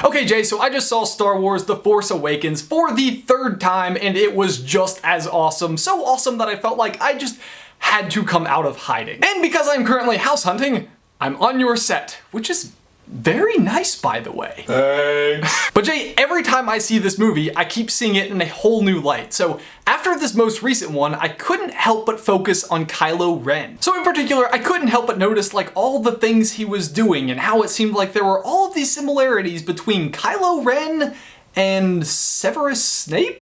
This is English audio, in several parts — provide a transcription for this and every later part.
Okay, Jay, so I just saw Star Wars The Force Awakens for the third time, and it was just as awesome. So awesome that I felt like I just had to come out of hiding. And because I'm currently house hunting, I'm on your set, which is very nice, by the way. Thanks. But Jay, every time I see this movie, I keep seeing it in a whole new light. So after this most recent one, I couldn't help but focus on Kylo Ren. So in particular, I couldn't help but notice like all the things he was doing and how it seemed like there were all of these similarities between Kylo Ren and Severus Snape?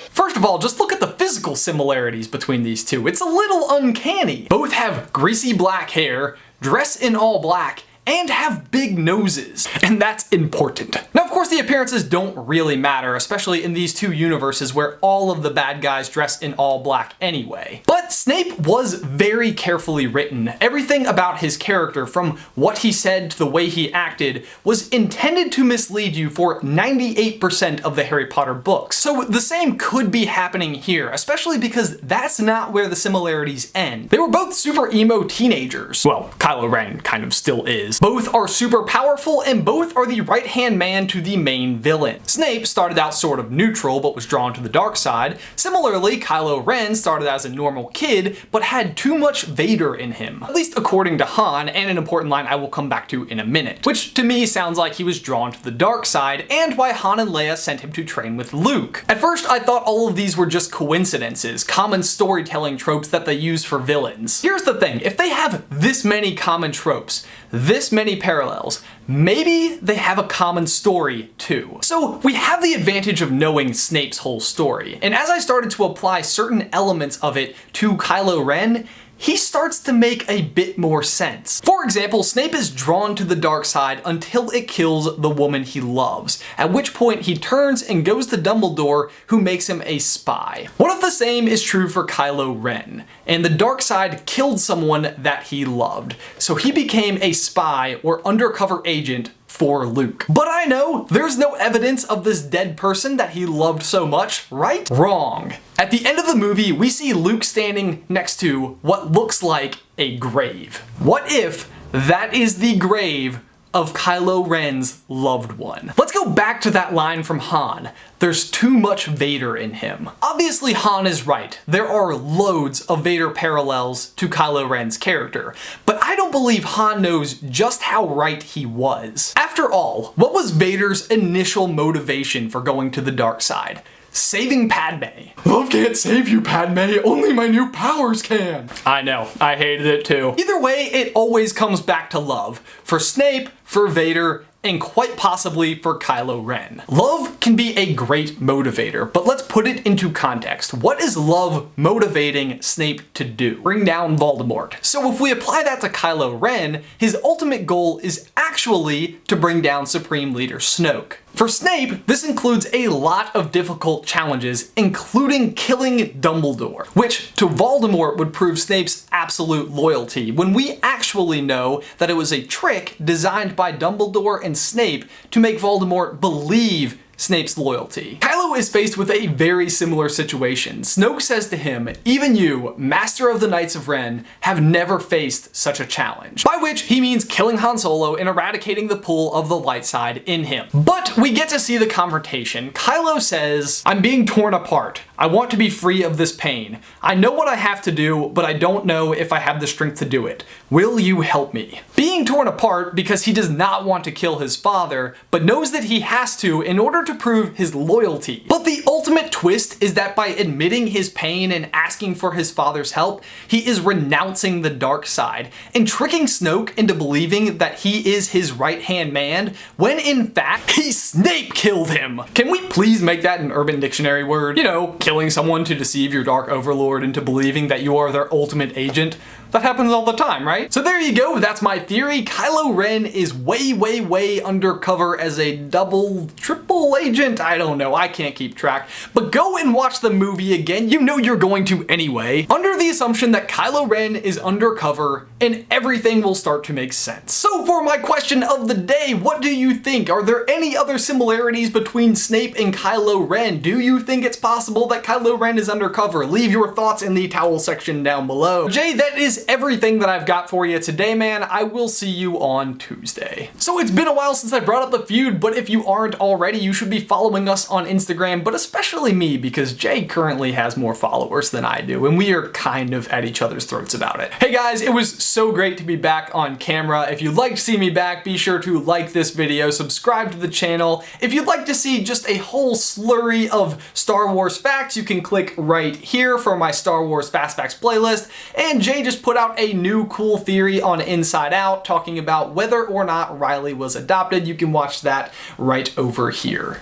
First of all, just look at the physical similarities between these two. It's a little uncanny. Both have greasy black hair, dress in all black, and have big noses. And that's important. Now, of course, the appearances don't really matter, especially in these two universes where all of the bad guys dress in all black anyway. But Snape was very carefully written. Everything about his character, from what he said to the way he acted, was intended to mislead you for 98% of the Harry Potter books. So the same could be happening here, especially because that's not where the similarities end. They were both super emo teenagers. Well, Kylo Ren kind of still is. Both are super powerful, and both are the right-hand man to the main villain. Snape started out sort of neutral, but was drawn to the dark side. Similarly, Kylo Ren started as a normal kid, but had too much Vader in him. At least according to Han, and an important line I will come back to in a minute. Which to me sounds like he was drawn to the dark side, and why Han and Leia sent him to train with Luke. At first, I thought all of these were just coincidences, common storytelling tropes that they use for villains. Here's the thing, if they have this many common tropes, this many parallels, maybe they have a common story too. So we have the advantage of knowing Snape's whole story, and as I started to apply certain elements of it to Kylo Ren, he starts to make a bit more sense. For example, Snape is drawn to the dark side until it kills the woman he loves, at which point he turns and goes to Dumbledore, who makes him a spy. One of the same is true for Kylo Ren, and the dark side killed someone that he loved, so he became a spy or undercover agent for Luke. But I know there's no evidence of this dead person that he loved so much, right? Wrong. At the end of the movie, we see Luke standing next to what looks like a grave. What if that is the grave of Kylo Ren's loved one? Let's go back to that line from Han. There's too much Vader in him. Obviously, Han is right. There are loads of Vader parallels to Kylo Ren's character, but I don't believe Han knows just how right he was. After all, what was Vader's initial motivation for going to the dark side? Saving Padme. Love can't save you, Padme. Only my new powers can. I know, I hated it too. Either way, it always comes back to love. For Snape, for Vader, and quite possibly for Kylo Ren. Love can be a great motivator, but let's put it into context. What is love motivating Snape to do? Bring down Voldemort. So if we apply that to Kylo Ren, his ultimate goal is actually to bring down Supreme Leader Snoke. For Snape, this includes a lot of difficult challenges, including killing Dumbledore, which to Voldemort would prove Snape's absolute loyalty, when we actually know that it was a trick designed by Dumbledore and Snape to make Voldemort believe Snape's loyalty. Kylo is faced with a very similar situation. Snoke says to him, "Even you, Master of the Knights of Ren, have never faced such a challenge." By which he means killing Han Solo and eradicating the pull of the light side in him. But we get to see the confrontation. Kylo says, "I'm being torn apart. I want to be free of this pain. I know what I have to do, but I don't know if I have the strength to do it. Will you help me?" Being torn apart because he does not want to kill his father, but knows that he has to in order to prove his loyalty. But the ultimate twist is that by admitting his pain and asking for his father's help, he is renouncing the dark side and tricking Snoke into believing that he is his right-hand man, when in fact, he Snape killed him. Can we please make that an Urban Dictionary word? You know, killing someone to deceive your dark overlord into believing that you are their ultimate agent. That happens all the time, right? So there you go, that's my theory. Kylo Ren is way undercover as a double, triple agent. I don't know, I can't can't keep track. But go and watch the movie again, you know you're going to anyway, under the assumption that Kylo Ren is undercover and everything will start to make sense. So for my question of the day, what do you think? Are there any other similarities between Snape and Kylo Ren? Do you think it's possible that Kylo Ren is undercover? Leave your thoughts in the towel section down below. Jay, that is everything that I've got for you today, man. I will see you on Tuesday. So it's been a while since I brought up the feud, but if you aren't already, you should be following us on Instagram, but especially me, because Jay currently has more followers than I do, and we are kind of at each other's throats about it. Hey guys, it was so great to be back on camera. If you'd like to see me back, be sure to like this video, subscribe to the channel. If you'd like to see just a whole slurry of Star Wars facts, you can click right here for my Star Wars Fast Facts playlist. And Jay just put out a new cool theory on Inside Out talking about whether or not Riley was adopted. You can watch that right over here.